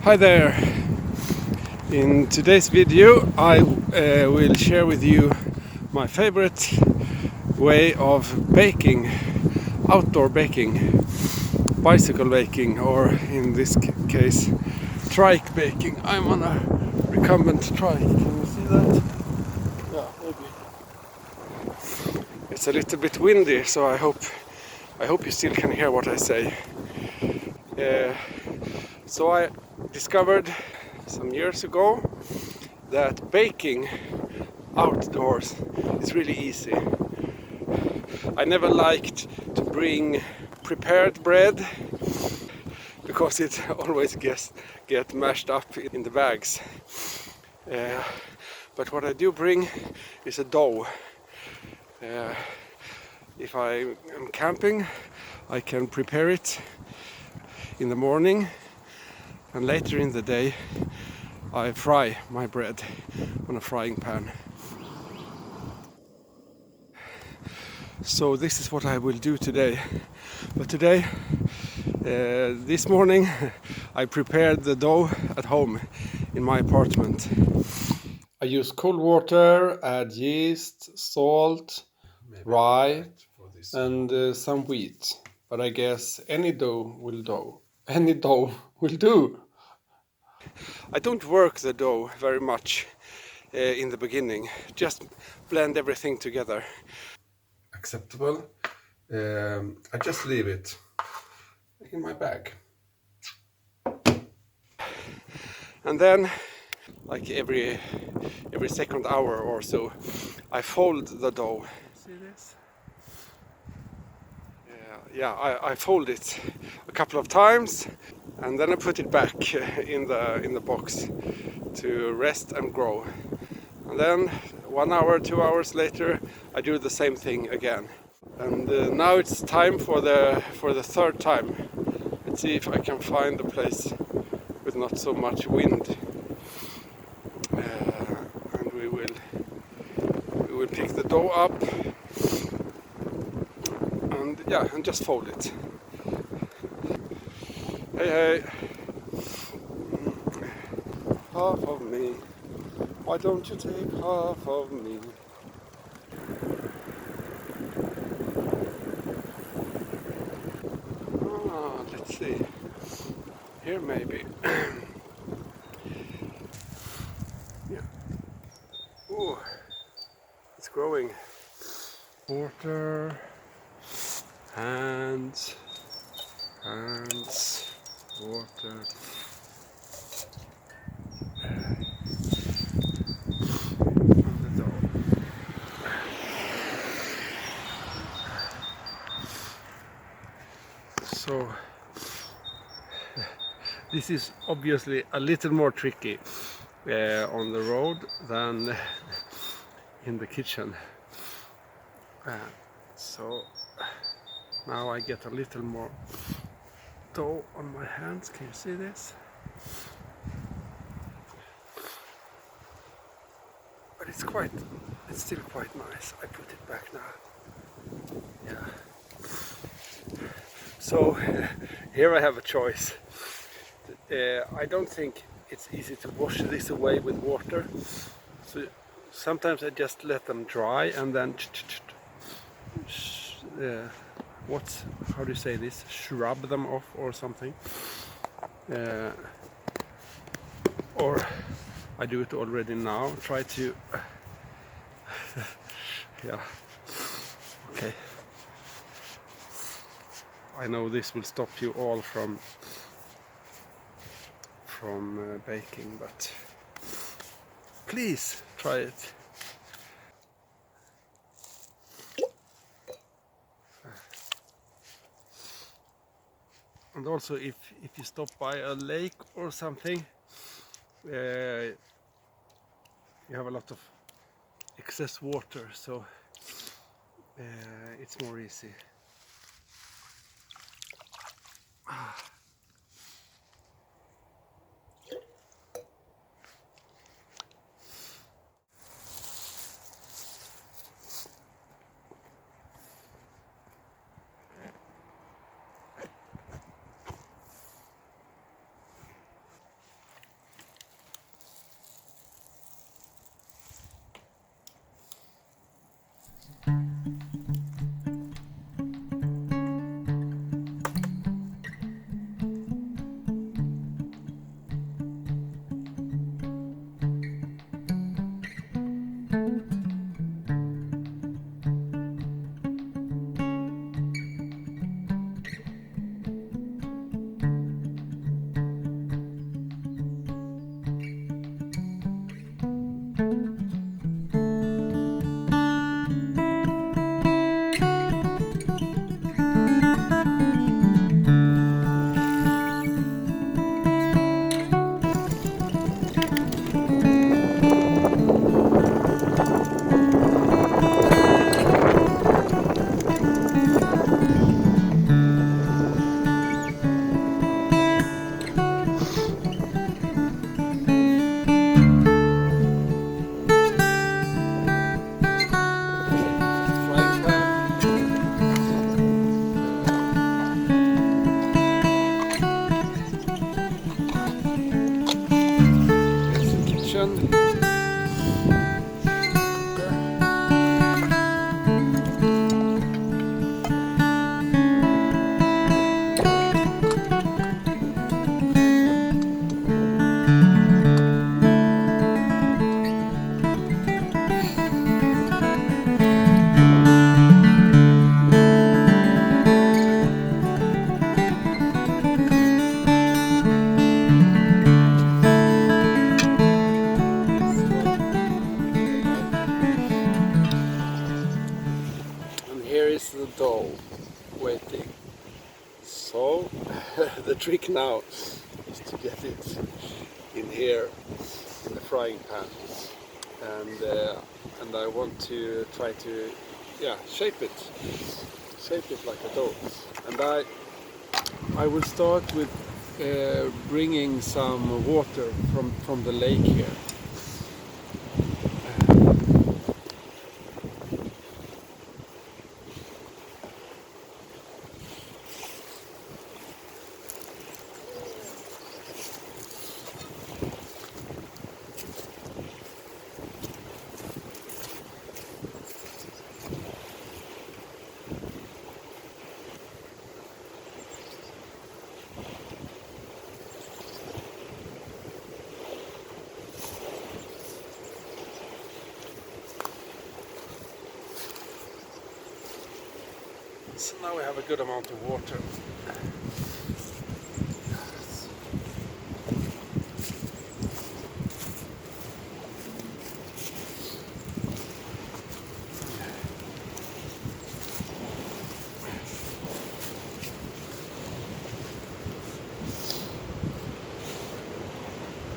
Hi there! In today's video I will share with you my favorite way of baking, outdoor baking, bicycle baking, or in this case trike baking. I'm on a recumbent trike, can you see that? Yeah, maybe. It's a little bit windy, so I hope you still can hear what I say. So I discovered some years ago that baking outdoors is really easy. I never liked to bring prepared bread because it always get mashed up in the bags. But what I do bring is a dough. If I am camping, I can prepare it in the morning, and later in the day I fry my bread on a frying pan. So this is what I will do today. But today, this morning, I prepared the dough at home in my apartment. I use cold water, add yeast, salt, rye, and some wheat. But I guess any dough will do. Any dough will do. I don't work the dough very much in the beginning. Just blend everything together. Acceptable. I just leave it in my bag. And then, like every second hour or so, I fold the dough. See this? I fold it a couple of times, and then I put it back in the box to rest and grow. And then 1 hour, 2 hours later, I do the same thing again. And now it's time for the third time. Let's see if I can find a place with not so much wind. And we will pick the dough up and just fold it. Hey, half of me. Why don't you take half of me? Let's see. Here maybe. Yeah. Ooh, it's growing. Water, hands, water. So this is obviously a little more tricky on the road than in the kitchen. So now I get a little more dough on my hands. Can you see this? But it's still quite nice. I put it back now. Yeah. So here I have a choice. I don't think it's easy to wash this away with water. So sometimes I just let them dry and then how do you say this? Shrub them off or something. Or I do it already now. Try to yeah. Okay. I know this will stop you all from baking, but please try it. And also, if you stop by a lake or something, you have a lot of excess water, so it's more easy. here is the dough waiting. So the trick now is to get it in here in the frying pan, and I want to try to shape it like a dough. And I will start with bringing some water from the lake here. So now we have a good amount of water.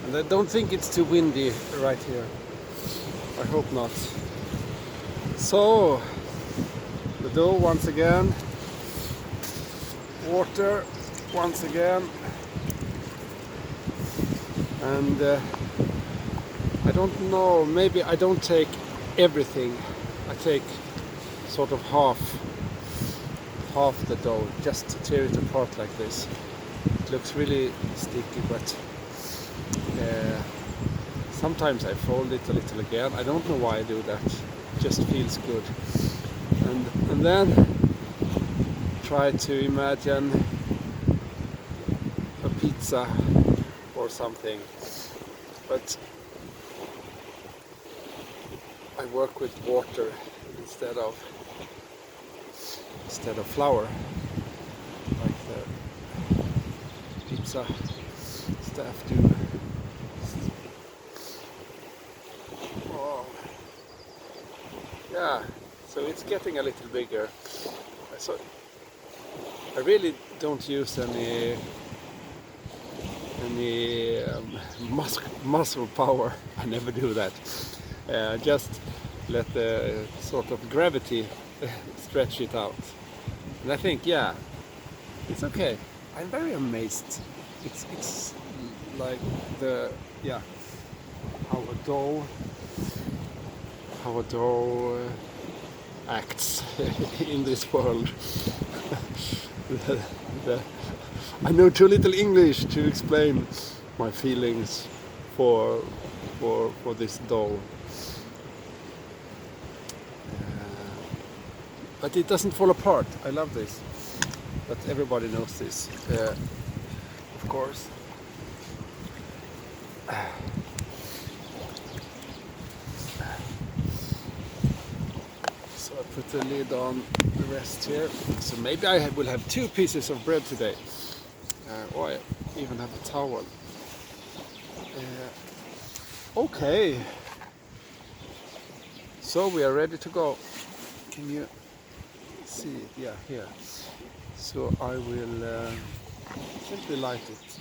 And I don't think it's too windy right here. I hope not. So the dough once again, water once again, and I don't know, maybe I don't take everything. I take sort of half the dough, just to tear it apart like this. It looks really sticky, but sometimes I fold it a little again. I don't know why I do that, it just feels good. And then try to imagine a pizza or something, but I work with water instead of flour, like the pizza staff do. Oh. Yeah. So it's getting a little bigger. So I really don't use any muscle power. I never do that. Just let the sort of gravity stretch it out. And I think, yeah, it's okay. I'm very amazed. It's like how a dough acts in this world. I know too little English to explain my feelings for this dough, but it doesn't fall apart. I love this, but everybody knows this, of course. So I put the lid on the rest here. So maybe I will have 2 pieces of bread today, or I even have a towel. Okay, so we are ready to go. Can you see it? Yeah, here. So I will simply light it.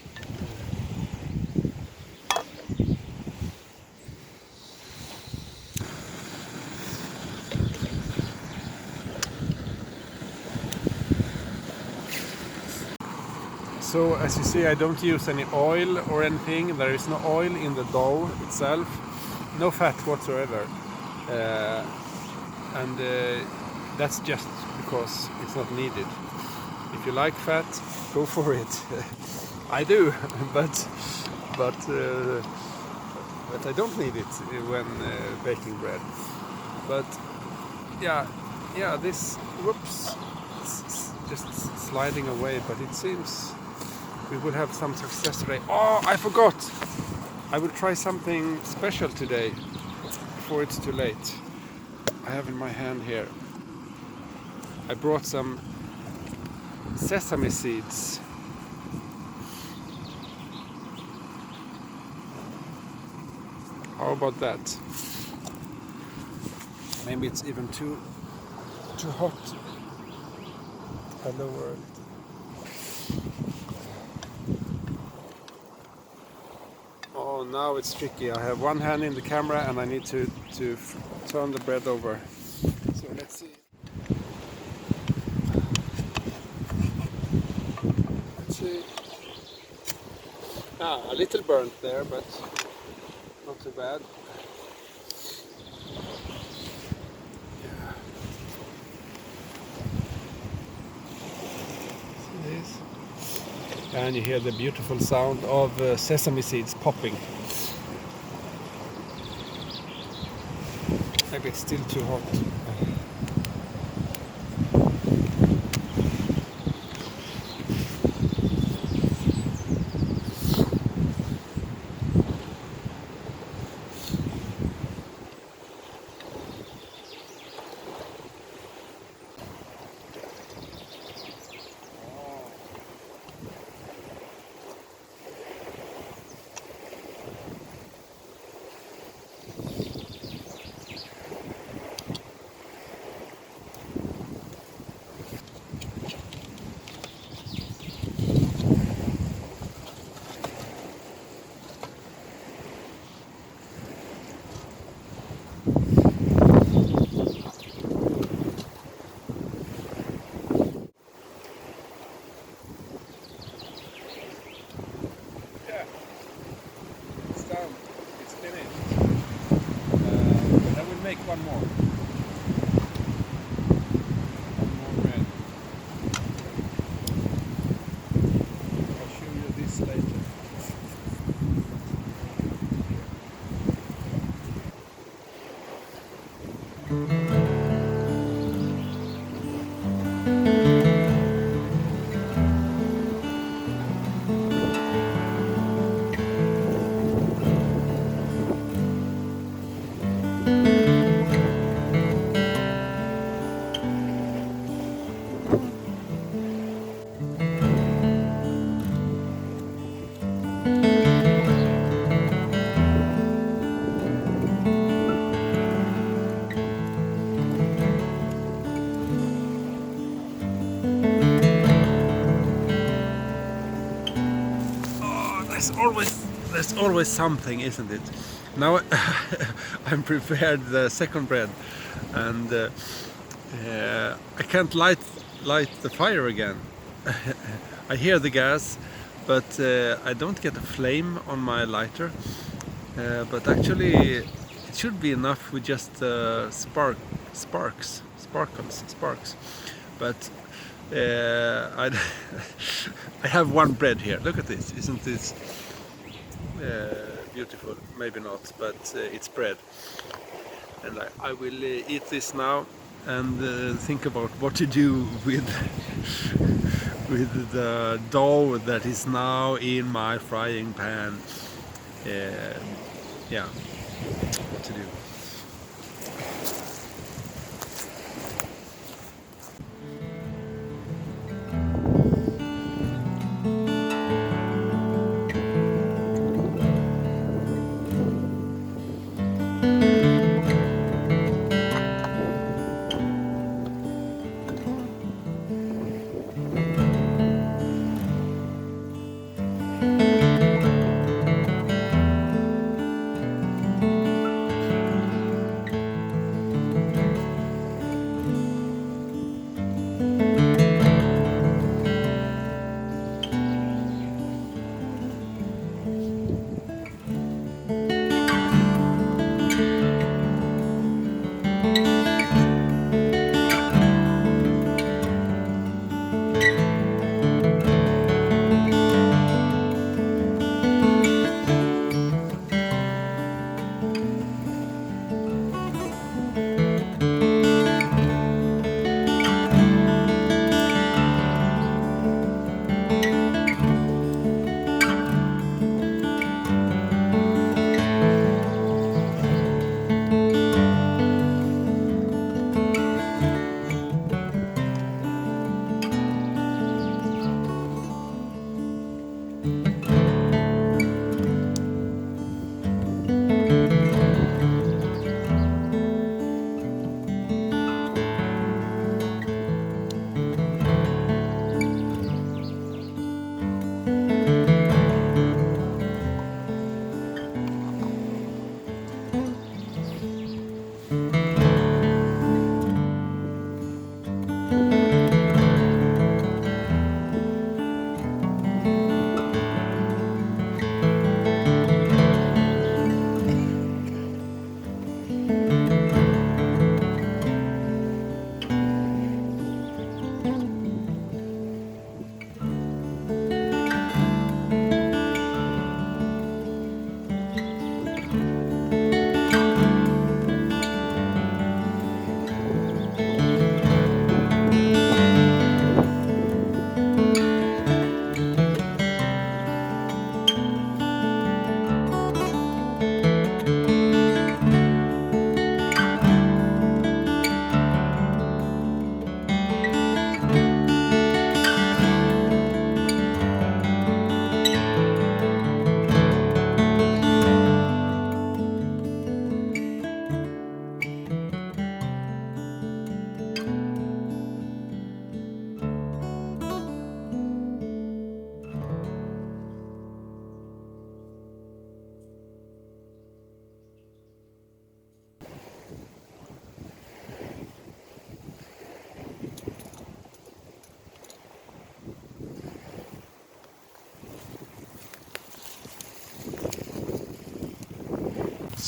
So as you see, I don't use any oil or anything. There is no oil in the dough itself, no fat whatsoever, and that's just because it's not needed. If you like fat, go for it. I do, but I don't need it when baking bread. But yeah, this, whoops, it's just sliding away, but it seems we will have some success today. Oh, I forgot! I will try something special today, before it's too late. I have in my hand here, I brought some sesame seeds. How about that? Maybe it's even too hot Hello world. Oh, now it's tricky. I have one hand in the camera and I need to turn the bread over. So let's see. Let's see. A little burnt there, but not too bad. Yeah. See this? And you hear the beautiful sound of sesame seeds popping. Maybe it's still too hot. Done. It's finished. But I will make one more. One more bread. I'll show you this later. There's always something, isn't it? Now I'm prepared the second bread, and I can't light the fire again. I hear the gas, but I don't get a flame on my lighter. But actually, it should be enough with just sparks. But I I have one bread here. Look at this! Isn't this beautiful? Maybe not, but it's bread, and I will eat this now and think about what to do with with the dough that is now in my frying pan. Yeah, what to do.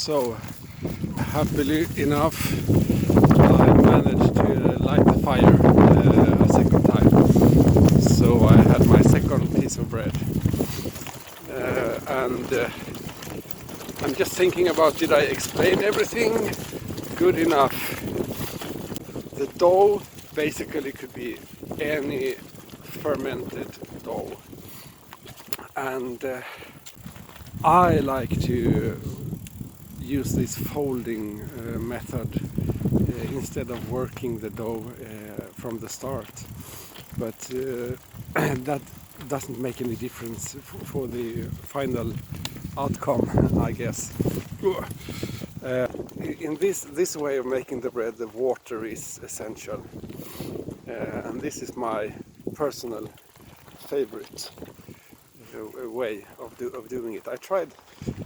So, happily enough, I managed to light the fire a second time. So I had my second piece of bread. And I'm just thinking about, did I explain everything good enough? The dough basically could be any fermented dough. And I like to use this folding method instead of working the dough from the start. But that doesn't make any difference for the final outcome, I guess. In this way of making the bread, the water is essential, and this is my personal favorite way of doing it. I tried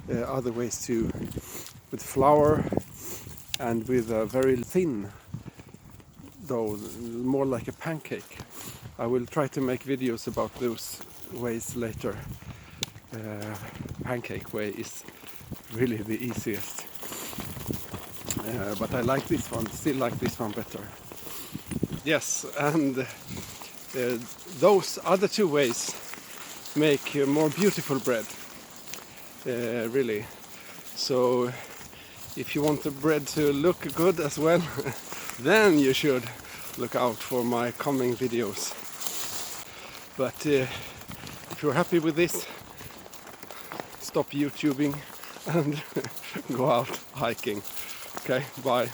other ways too, with flour and with a very thin dough, more like a pancake. I will try to make videos about those ways later. Pancake way is really the easiest, but I like this one, still like this one better. Yes, and those other two ways make more beautiful bread, really. So if you want the bread to look good as well, then you should look out for my coming videos. But if you're happy with this, stop YouTubing and go out hiking. Okay, bye.